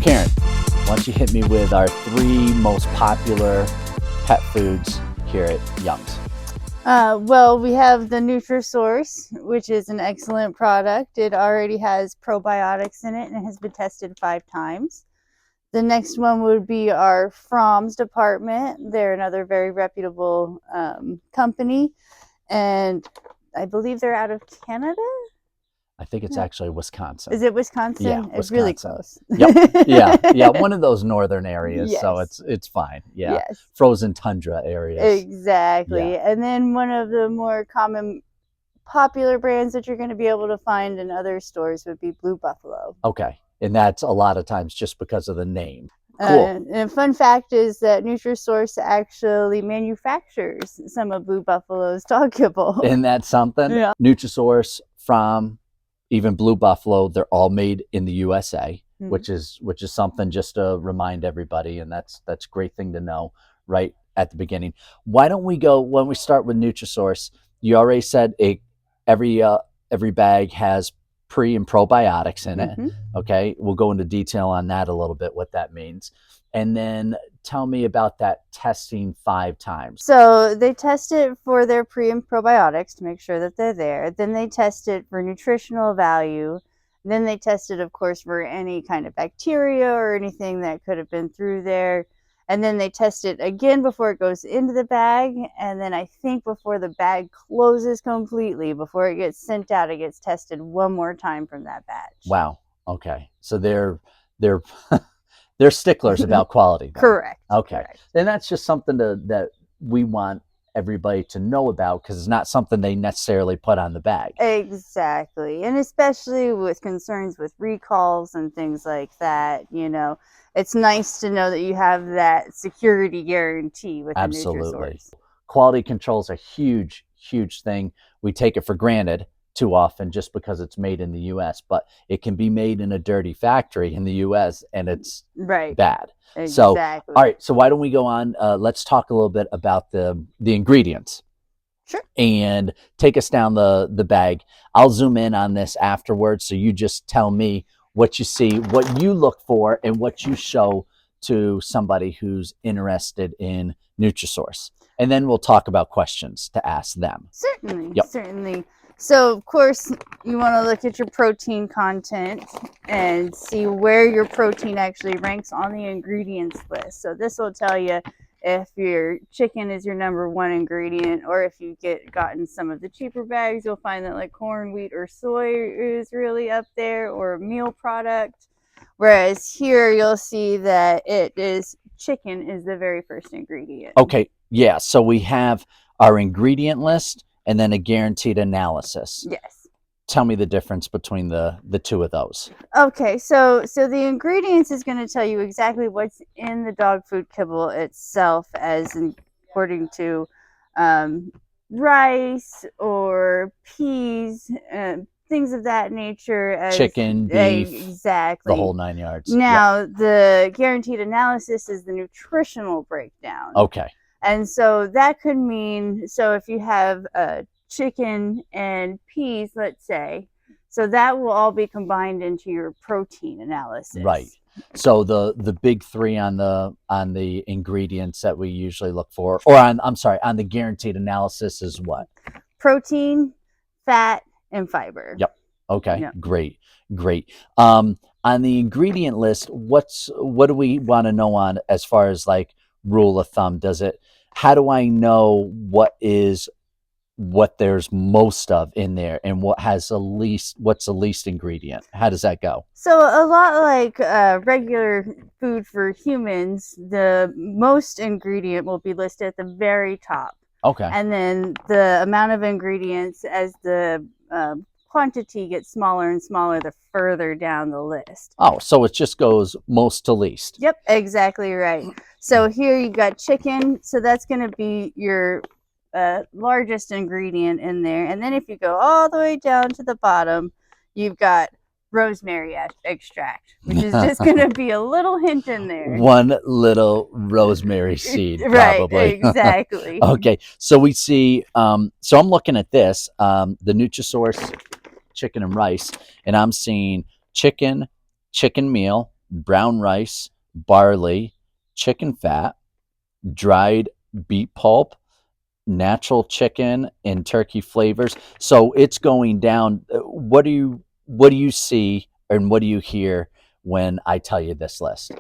Karen, why don't you hit me with our 3 most popular pet foods here at Young's? Well, we have the Nutrisource, which is an excellent product. It already has probiotics in it and it has been tested 5 times. The next one would be our Fromm's department. They're another very reputable company, and I believe they're out of Canada. I think it's actually Wisconsin. Is it Wisconsin? Yeah, It's Wisconsin. really close. Yep. Yeah, one of those northern areas, Yes. so it's fine. Yeah, Yes. frozen tundra areas. Exactly. Yeah. And then one of the more common popular brands that you're going to be able to find in other stores would be Blue Buffalo. Okay, and that's a lot of times just because of the name. Cool. And a fun fact is that Nutrisource actually manufactures some of Blue Buffalo's dog kibble. Isn't that something? Yeah. Nutrisource, Fromm, even Blue Buffalo, they're all made in the USA, which is something just to remind everybody, and that's a great thing to know right at the beginning. Why don't we go, when we start with Nutrisource, you already said every bag has pre and probiotics in it. Okay, we'll go into detail on that a little bit, what that means. And then tell me about that testing 5 times. So they test it for their pre and probiotics to make sure that they're there. Then they test it for nutritional value. Then they test it, of course, for any kind of bacteria or anything that could have been through there. And then they test it again before it goes into the bag. And then I think before the bag closes completely, before it gets sent out, it gets tested one more time from that batch. Wow. Okay. So they're they're sticklers about quality. Then. Correct. Okay. Correct. And that's just something that we want everybody to know about, because it's not something they necessarily put on the bag. Exactly. And especially with concerns with recalls and things like that, it's nice to know that you have that security guarantee with the Nutrisource. Quality control is a huge, huge thing. We take it for granted too often just because it's made in the U.S., but it can be made in a dirty factory in the U.S. and it's bad. Exactly. So, all right. So why don't we go on? Let's talk a little bit about the ingredients. Sure. And take us down the bag. I'll zoom in on this afterwards. So you just tell me what you see, what you look for, and what you show to somebody who's interested in Nutrisource. And then we'll talk about questions to ask them. Certainly. Yep. Certainly. So, of course, you want to look at your protein content and see where your protein actually ranks on the ingredients list. So this will tell you if your chicken is your #1 ingredient, or if you gotten some of the cheaper bags, you'll find that like corn, wheat, or soy is really up there, or a meal product. Whereas here you'll see that chicken is the very first ingredient. Okay. Yeah. So we have our ingredient list and then a guaranteed analysis. Yes. Tell me the difference between the 2 of those. Okay, so the ingredients is going to tell you exactly what's in the dog food kibble itself, according to rice or peas, things of that nature. Chicken, beef, exactly. The whole 9 yards. Now, the guaranteed analysis is the nutritional breakdown. Okay. And so that could mean, so if you have chicken and peas, let's say, so that will all be combined into your protein analysis. Right. So the big 3 on the ingredients that we usually look for, or on the guaranteed analysis is what? Protein, fat, and fiber. Yep. Okay. Yep. Great. On the ingredient list, what do we want to know on as far as like rule of thumb? How do I know what there's most of in there and what's the least ingredient? How does that go? So a lot like regular food for humans, the most ingredient will be listed at the very top. Okay. And then the amount of ingredients, as the quantity gets smaller and smaller, the further down the list. Oh, so it just goes most to least. Yep, exactly right. So here you got chicken, so that's going to be your largest ingredient in there. And then if you go all the way down to the bottom, you've got rosemary extract, which is just going to be a little hint in there. One little rosemary seed, probably. Right, exactly. Okay, so we see, so I'm looking at this, the Nutrisource chicken and rice, and I'm seeing chicken meal, brown rice, barley, chicken fat, dried beet pulp, natural chicken and turkey flavors. So it's going down. What do you see and what do you hear when I tell you this list?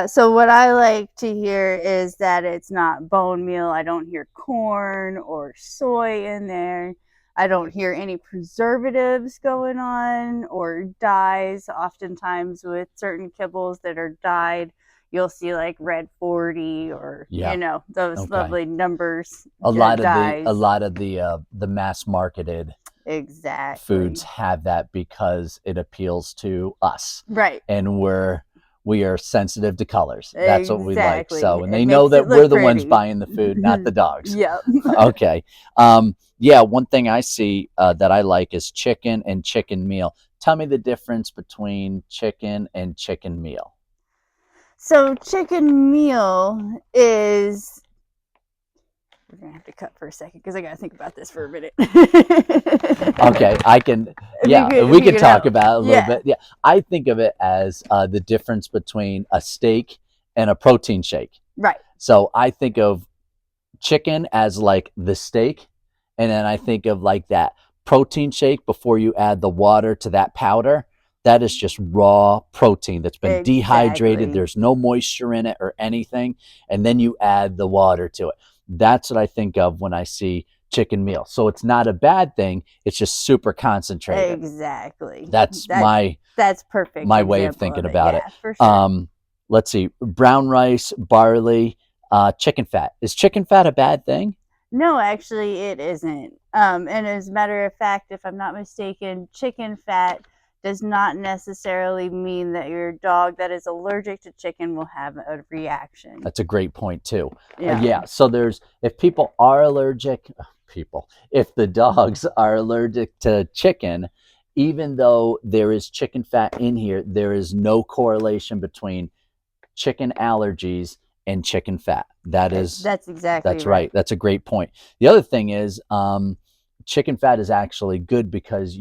So what I like to hear is that it's not bone meal. I don't hear corn or soy in there. I don't hear any preservatives going on or dyes. Oftentimes with certain kibbles that are dyed, you'll see like red 40 or Yeah. those Okay. lovely numbers A lot of dyes. the mass marketed Exactly. foods have that because it appeals to us, Right. and we are sensitive to colors. That's what we like. Exactly. So, and It they know makes it that we're look the ones pretty. buying the food, not the dogs. Yep. Okay. Yeah, one thing I see that I like is chicken and chicken meal. Tell me the difference between chicken and chicken meal. So chicken meal is, we're gonna have to cut for a second because I gotta think about this for a minute. Okay, I can. If Yeah, if we you could could talk help. about it a little Yeah. bit. Yeah, I think of it as the difference between a steak and a protein shake. Right. So I think of chicken as like the steak, and then I think of like that protein shake before you add the water to that powder. That is just raw protein that's been dehydrated. Exactly. There's no moisture in it or anything, and then you add the water to it. That's what I think of when I see chicken meal. So it's not a bad thing. It's just super concentrated. Exactly. That's That's perfect my way of example thinking of it. about Yeah, it. for sure. Let's see, brown rice, barley, chicken fat. Is chicken fat a bad thing? No, actually, it isn't. And as a matter of fact, if I'm not mistaken, chicken fat does not necessarily mean that your dog that is allergic to chicken will have a reaction. That's a great point too. Yeah. Yeah. So if people are allergic, if the dogs are allergic to chicken, even though there is chicken fat in here, there is no correlation between chicken allergies and chicken fat. That's exactly That's right. That's a great point. The other thing is, chicken fat is actually good because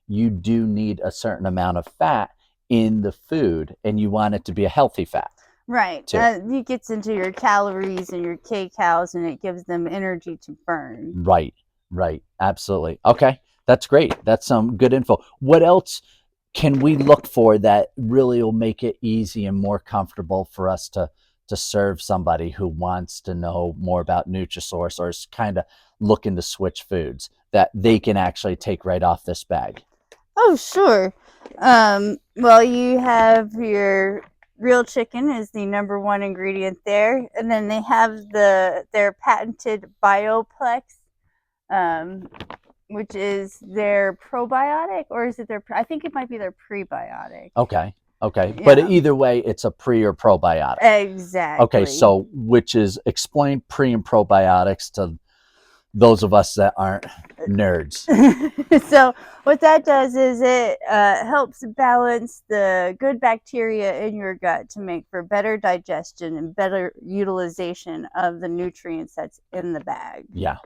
you do need a certain amount of fat in the food, and you want it to be a healthy fat. Right. Too. It gets into your calories and your kcals, and it gives them energy to burn. Right. Right. Absolutely. Okay. That's great. That's some good info. What else can we look for that really will make it easy and more comfortable for us to serve somebody who wants to know more about Nutrisource or is kind of looking to switch foods that they can actually take right off this bag? Oh, sure. Well, you have your real chicken is the number one ingredient there, and then they have their patented Bioplex, um, which is their probiotic, or is it their? I think it might be their prebiotic. Okay. Okay. Yeah. But either way, it's a pre or probiotic. Exactly. Okay. So, which is explain pre and probiotics to those of us that aren't nerds. So what that does is it helps balance the good bacteria in your gut to make for better digestion and better utilization of the nutrients that's in the bag. Yeah.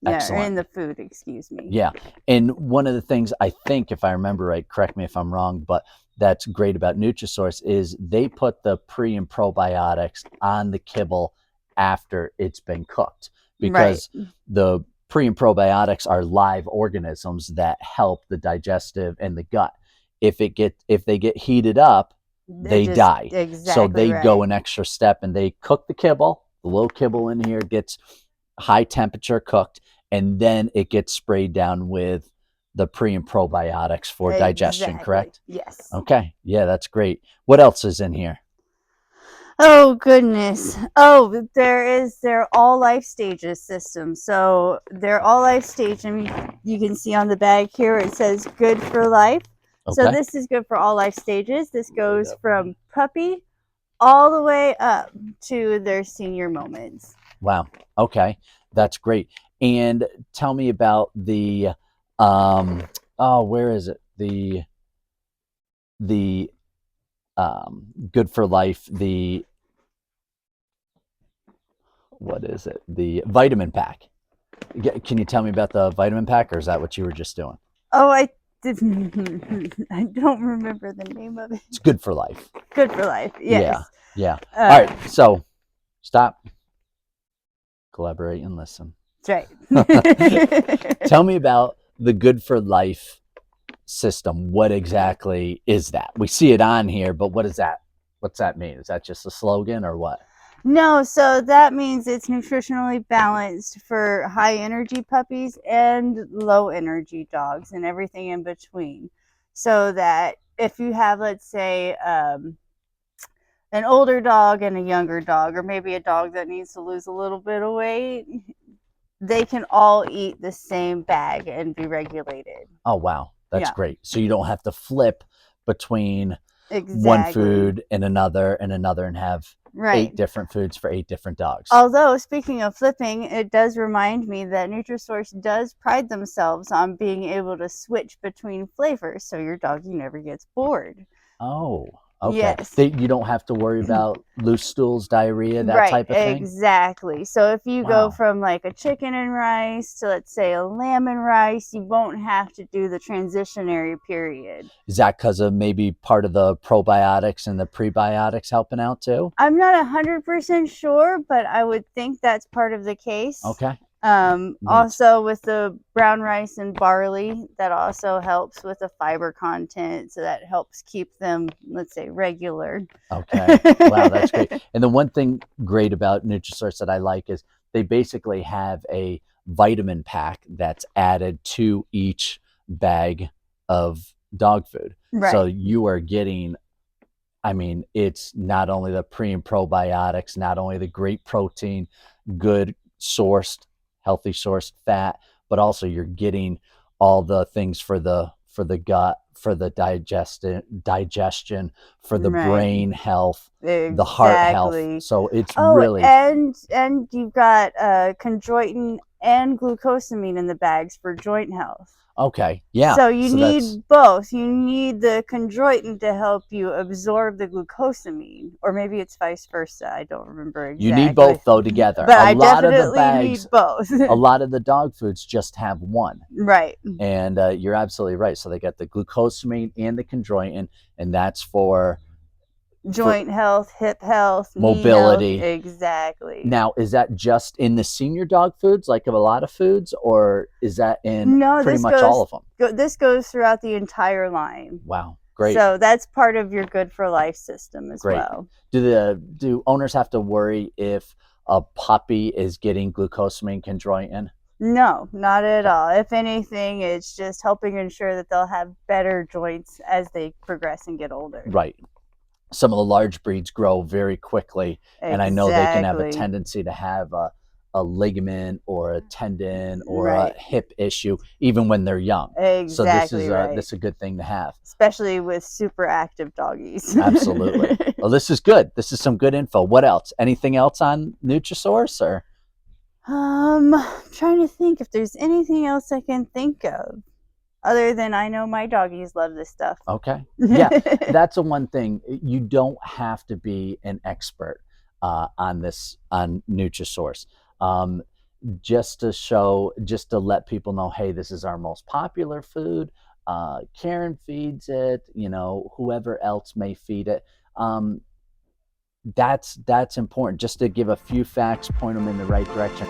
Yeah, Excellent. or in the food, excuse me. Yeah. And one of the things I think, if I remember right, correct me if I'm wrong, but that's great about Nutrisource is they put the pre and probiotics on the kibble after it's been cooked, because the pre and probiotics are live organisms that help the digestive and the gut. If they get heated up, they die. Exactly. So they go an extra step and they cook the kibble. The little kibble in here gets high temperature cooked, and then it gets sprayed down with the pre and probiotics for digestion, correct? Yes. Okay. Yeah, that's great. What else is in here? Oh, goodness. Oh, there is their all life stages system. So their all life stage, and you can see on the bag here, it says good for life. Okay. So this is good for all life stages. This goes from puppy all the way up to their senior moments. Wow. Okay. That's great. And tell me about the where is it? The good for life, what is it? The vitamin pack. Can you tell me about the vitamin pack, or is that what you were just doing? Oh, I I don't remember the name of it. It's Good for Life. Good for Life. Yes. Yeah. All right. So stop, collaborate, and listen. That's right. Tell me about the Good for Life system. What exactly is that? We see it on here, but what is that? What's that mean? Is that just a slogan or what? No, so that means it's nutritionally balanced for high energy puppies and low energy dogs and everything in between. So that if you have, let's say, an older dog and a younger dog, or maybe a dog that needs to lose a little bit of weight, they can all eat the same bag and be regulated. Oh, wow. That's great. So you don't have to flip between one food and another and have 8 different foods for 8 different dogs. Although, speaking of flipping, it does remind me that Nutrisource does pride themselves on being able to switch between flavors, so your doggy never gets bored. Oh, okay. Yes. You don't have to worry about loose stools, diarrhea, that type of thing? Exactly. So if you go from like a chicken and rice to, let's say, a lamb and rice, you won't have to do the transitionary period. Is that because of maybe part of the probiotics and the prebiotics helping out too? I'm not 100% sure, but I would think that's part of the case. Okay. Also with the brown rice and barley, that also helps with the fiber content, so that helps keep them, let's say, regular. Okay. Wow, that's great. And the one thing great about Nutrisource that I like is they basically have a vitamin pack that's added to each bag of dog food. So you are getting, I mean, it's not only the pre and probiotics, not only the great protein, good sourced, healthy sourced fat, but also you're getting all the things for the gut, for the digestion, for the brain health, the heart health. So it's really and you've got chondroitin and glucosamine in the bags for joint health. Okay. Yeah. So you need both. You need the chondroitin to help you absorb the glucosamine, or maybe it's vice versa. I don't remember exactly. You need both though together. But I definitely need both. A lot of the dog foods just have one. Right. And you're absolutely right. So they got the glucosamine and the chondroitin, and that's for joint health, hip health, mobility. Health. Exactly. Now, is that just in the senior dog foods, like of a lot of foods, or is that in pretty much all of them? This goes throughout the entire line. Wow, great. So that's part of your Good for Life system as well. Do owners have to worry if a puppy is getting glucosamine, chondroitin? No, not at all. If anything, it's just helping ensure that they'll have better joints as they progress and get older. Right. Some of the large breeds grow very quickly, and I know they can have a tendency to have a ligament or a tendon or a hip issue even when they're young. So this is a good thing to have, especially with super active doggies. Absolutely. Well, this is good. This is some good info. What else? Anything else on Nutrisource? Or I'm trying to think if there's anything else I can think of. Other than I know my doggies love this stuff. Okay. Yeah, that's the one thing. You don't have to be an expert on Nutrisource. Just to let people know, hey, this is our most popular food. Karen feeds it, whoever else may feed it. That's important, just to give a few facts, point them in the right direction.